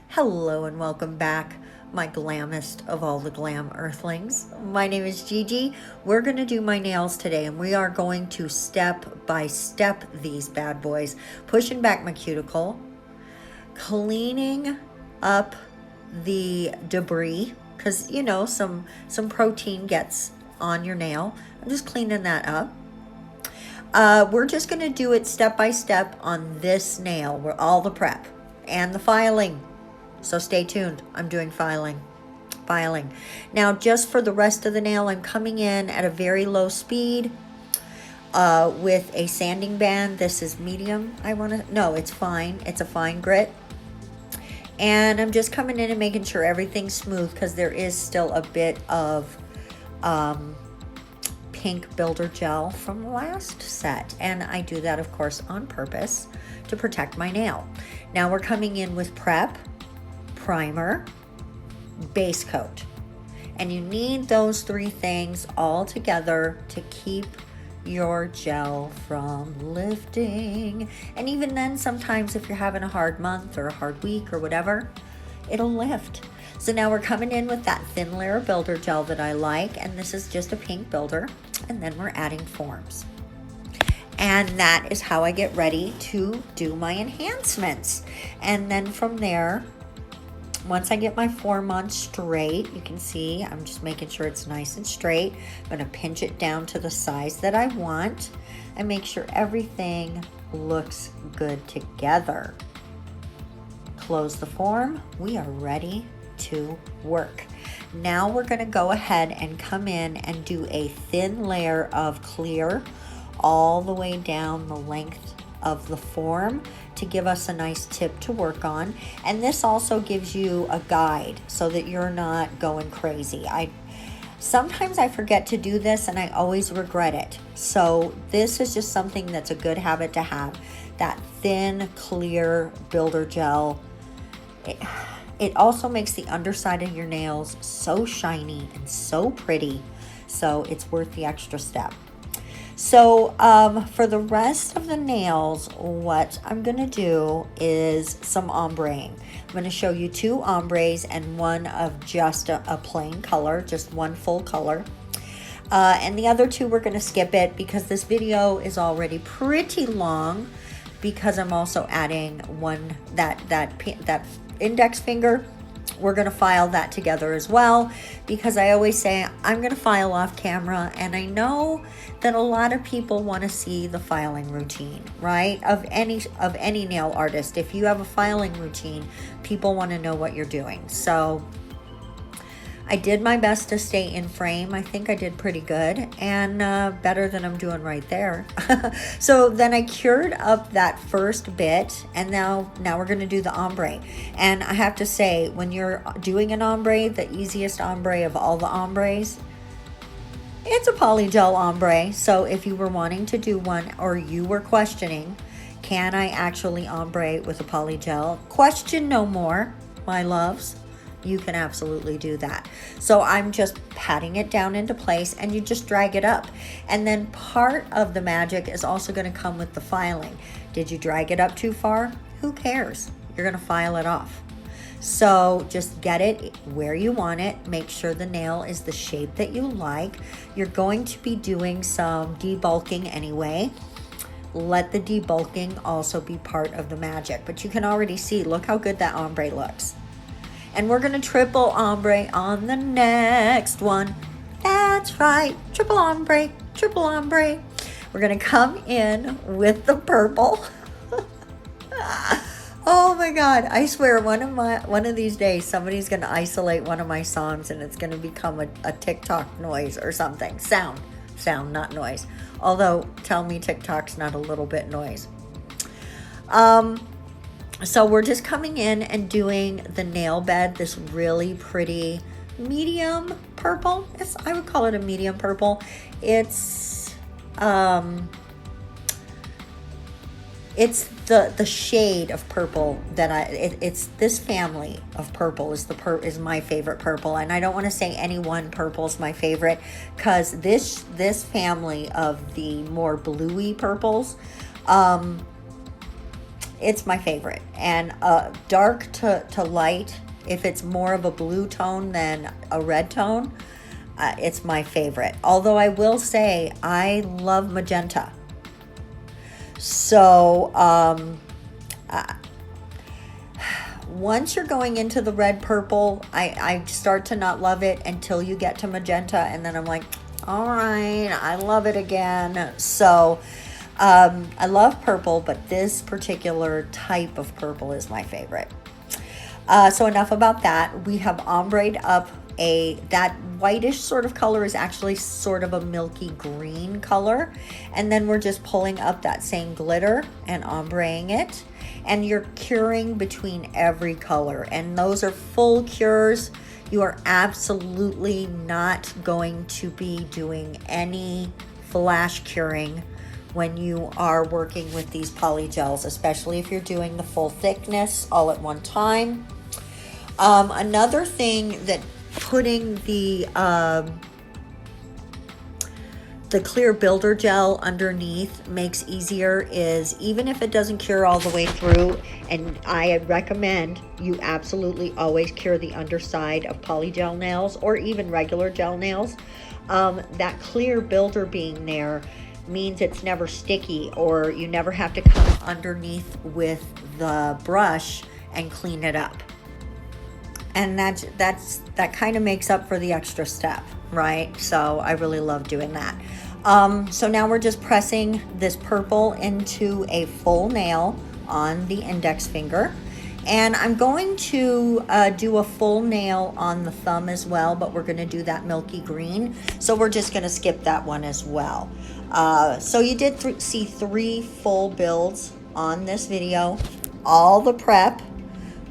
Hello and welcome back, my glamest of all the glam earthlings. My name is Gigi. We're going to do my nails today, and we are going to step by step these bad boys, pushing back my cuticle, cleaning up the debris, because you know some protein gets on your nail. I'm just cleaning that up. We're just going to do it step by step on this nail, where all the prep and the filing. So stay tuned. I'm doing filing. Now, just for the rest of the nail, I'm coming in at a very low speed with a sanding band. This is medium. It's fine. It's a fine grit. And I'm just coming in and making sure everything's smooth, because there is still a bit of pink builder gel from the last set. And I do that, of course, on purpose to protect my nail. Now we're coming in with prep, primer, base coat, and you need those three things all together to keep your gel from lifting. And even then, sometimes if you're having a hard month or a hard week or whatever, it'll lift. So now we're coming in with that thin layer builder gel that I like, and this is just a pink builder, and then we're adding forms. And that is how I get ready to do my enhancements. And then from there, once I get my form on straight, you can see I'm just making sure it's nice and straight. I'm going to pinch it down to the size that I want and make sure everything looks good together. Close the form. We are ready to work. Now we're going to go ahead and come in and do a thin layer of clear all the way down the length of the form to give us a nice tip to work on. And this also gives you a guide so that you're not going crazy. Sometimes I forget to do this and I always regret it. So this is just something that's a good habit to have. That thin, clear builder gel. It also makes the underside of your nails so shiny and so pretty. So it's worth the extra step. So for the rest of the nails, what I'm going to do is some ombreing. I'm going to show you 2 ombres and one of just a plain color, just one full color. And the other 2, we're going to skip it because this video is already pretty long, because I'm also adding one, that index finger. We're going to file that together as well, because I always say I'm going to file off camera, and I know that a lot of people want to see the filing routine, right? Of any nail artist. If you have a filing routine, people want to know what you're doing. So I did my best to stay in frame. I think I did pretty good, and better than I'm doing right there. So then I cured up that first bit, and now we're going to do the ombre. And I have to say, when you're doing an ombre, the easiest ombre of all the ombres, it's a PolyGel ombre. So if you were wanting to do one, or you were questioning, can I actually ombre with a PolyGel? Question no more, my loves. You can absolutely do that. So I'm just patting it down into place, and you just drag it up. And then part of the magic is also going to come with the filing. Did you drag it up too far? Who cares? You're going to file it off. So just get it where you want it. Make sure the nail is the shape that you like. You're going to be doing some debulking anyway. Let the debulking also be part of the magic. But you can already see, look how good that ombre looks. And we're going to triple ombre on the next one. That's right. Triple ombre, triple ombre. We're going to come in with the purple. Oh my God. I swear one of these days somebody's going to isolate one of my songs, and it's going to become a TikTok noise or something. Sound, not noise. Although tell me TikTok's not a little bit noise. So we're just coming in and doing the nail bed, this really pretty medium purple. I would call it a medium purple. It's the shade of purple that it's this family of purple is my favorite purple. And I don't want to say any one purple is my favorite, because this family of the more bluey purples It's my favorite. And dark to light, if it's more of a blue tone than a red tone, it's my favorite. Although I will say I love magenta. So once you're going into the red purple, I start to not love it until you get to magenta, and then I'm like, all right, I love it again. So I love purple, but this particular type of purple is my favorite. So enough about that. We have ombre'd up that whitish sort of color is actually sort of a milky green color. And then we're just pulling up that same glitter and ombreing it. And you're curing between every color. And those are full cures. You are absolutely not going to be doing any flash curing when you are working with these polygels, especially if you're doing the full thickness all at one time. Another thing that putting the clear builder gel underneath makes easier is, even if it doesn't cure all the way through, and I recommend you absolutely always cure the underside of polygel nails or even regular gel nails, that clear builder being there means it's never sticky, or you never have to come underneath with the brush and clean it up. And that kind of makes up for the extra step, right? So I really love doing that. So now we're just pressing this purple into a full nail on the index finger. And I'm going to do a full nail on the thumb as well, but we're going to do that milky green. So we're just going to skip that one as well. So you did see 3 full builds on this video, all the prep,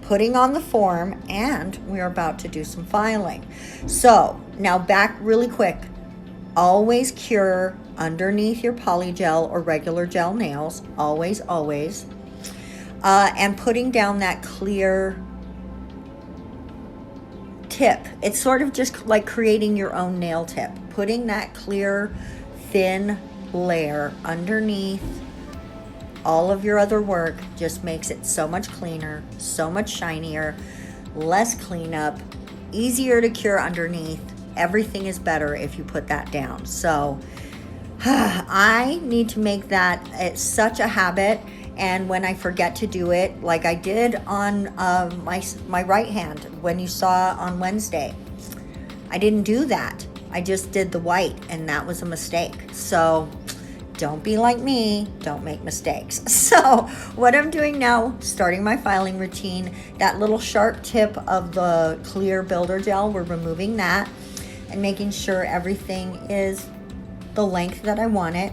putting on the form, and we're about to do some filing. So now back really quick. Always cure underneath your polygel or regular gel nails. Always, always. And putting down that clear tip. It's sort of just like creating your own nail tip. Putting that clear, thin layer underneath all of your other work just makes it so much cleaner, so much shinier, less cleanup, easier to cure underneath. Everything is better if you put that down. So I need to make that it's such a habit. And when I forget to do it, like I did on my right hand when you saw on Wednesday, I didn't do that. I just did the white, and that was a mistake. So don't be like me, don't make mistakes. So what I'm doing now, starting my filing routine, that little sharp tip of the clear builder gel, we're removing that and making sure everything is the length that I want it.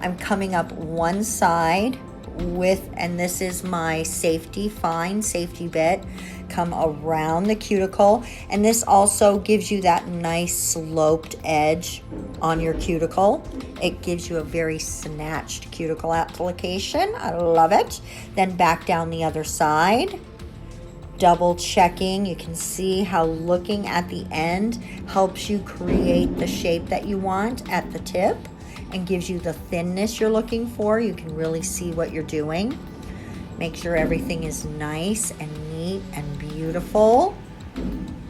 I'm coming up one side with, and this is my fine safety bit, come around the cuticle, and this also gives you that nice sloped edge on your cuticle. It gives you a very snatched cuticle application. I love it. Then back down the other side, double checking. You can see how looking at the end helps you create the shape that you want at the tip and gives you the thinness you're looking for. You can really see what you're doing. Make sure everything is nice and neat and beautiful.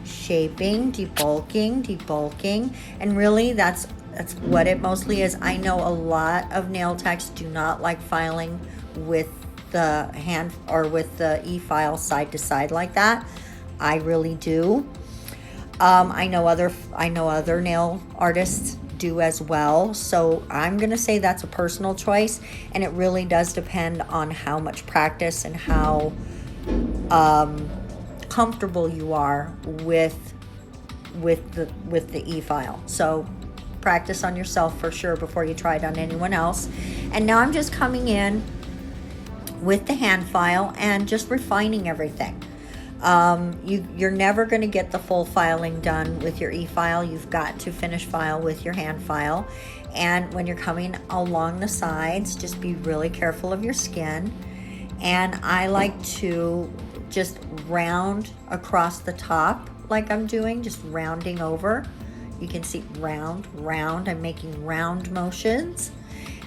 Shaping, debulking, and really that's what it mostly is. I know a lot of nail techs do not like filing with the hand or with the e-file side to side like that. I really do. I know other nail artists do as well. So I'm gonna say that's a personal choice, and it really does depend on how much practice and how comfortable you are with the e-file. So practice on yourself for sure before you try it on anyone else. And now I'm just coming in with the hand file and just refining everything. You're never going to get the full filing done with your e-file. You've got to finish file with your hand file. And when you're coming along the sides, just be really careful of your skin. And I like to just round across the top like I'm doing, just rounding over. You can see round, I'm making round motions.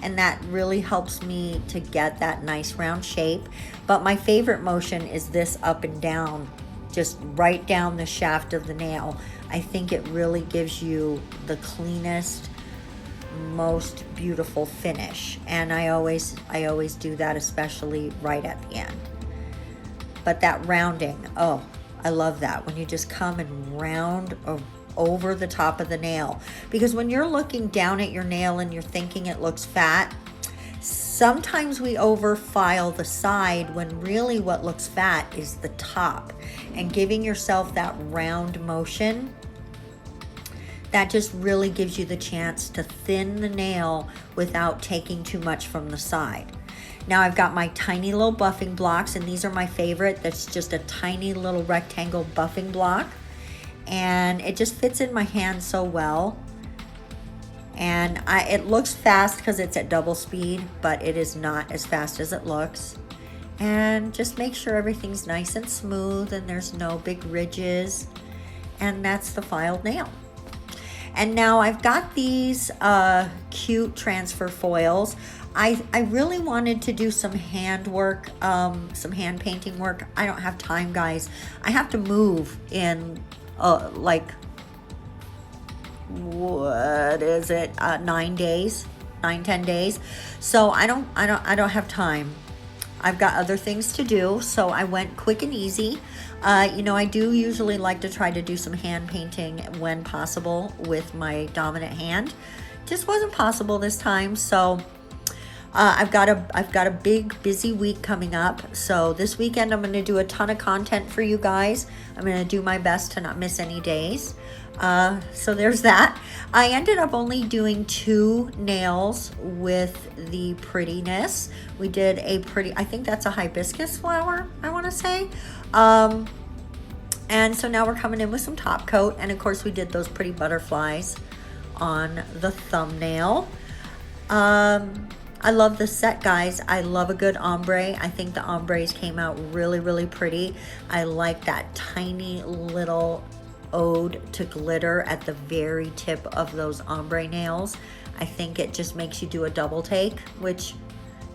and that really helps me to get that nice round shape. But my favorite motion is this up and down, just right down the shaft of the nail. I think it really gives you the cleanest, most beautiful finish, and I always do that, especially right at the end. But that rounding, oh, I love that when you just come and round over the top of the nail, because when you're looking down at your nail and you're thinking it looks fat, sometimes we over file the side when really what looks fat is the top. And giving yourself that round motion, that just really gives you the chance to thin the nail without taking too much from the side. Now I've got my tiny little buffing blocks, and these are my favorite. That's just a tiny little rectangle buffing block, and it just fits in my hand so well. And it looks fast because it's at double speed, but it is not as fast as it looks. And just make sure everything's nice and smooth and there's no big ridges. And that's the filed nail. And now I've got these cute transfer foils. I really wanted to do some hand work, some hand painting work. I don't have time, guys. I have to move in like, what is it, 10 days. So I don't have time. I've got other things to do, so I went quick and easy. You know, I do usually like to try to do some hand painting when possible with my dominant hand. Just wasn't possible this time, so I've got a big busy week coming up. So this weekend I'm going to do a ton of content for you guys. I'm going to do my best to not miss any days. So there's that. I ended up only doing 2 nails with the prettiness. We did a pretty, I think that's a hibiscus flower, I want to say. And so now we're coming in with some top coat. And of course we did those pretty butterflies on the thumbnail. I love the set, guys. I love a good ombre. I think the ombres came out really, really pretty. I like that tiny little ode to glitter at the very tip of those ombre nails. I think it just makes you do a double take, which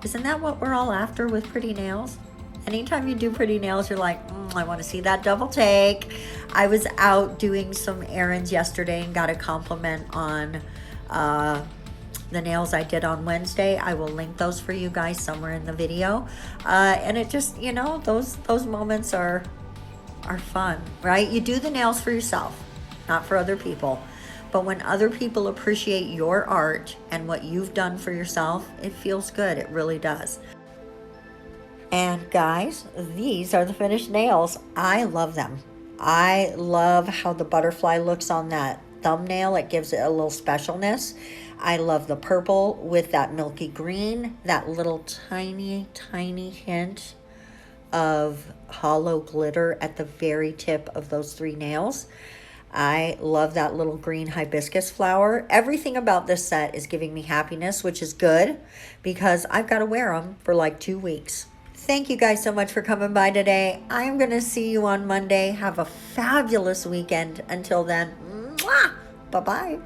isn't that what we're all after with pretty nails? Anytime you do pretty nails, you're like, I want to see that double take. I was out doing some errands yesterday and got a compliment on the nails I did on Wednesday. I will link those for you guys somewhere in the video. And it just, you know, those moments are fun, right? You do the nails for yourself, not for other people. But when other people appreciate your art and what you've done for yourself, it feels good. It really does. And guys, these are the finished nails. I love them. I love how the butterfly looks on that thumbnail. It gives it a little specialness. I love the purple with that milky green, that little tiny hint of hollow glitter at the very tip of those 3 nails. I love that little green hibiscus flower. Everything about this set is giving me happiness, which is good because I've got to wear them for like 2 weeks. Thank you guys so much for coming by today. I'm going to see you on Monday. Have a fabulous weekend. Until then, mwah! Bye-bye.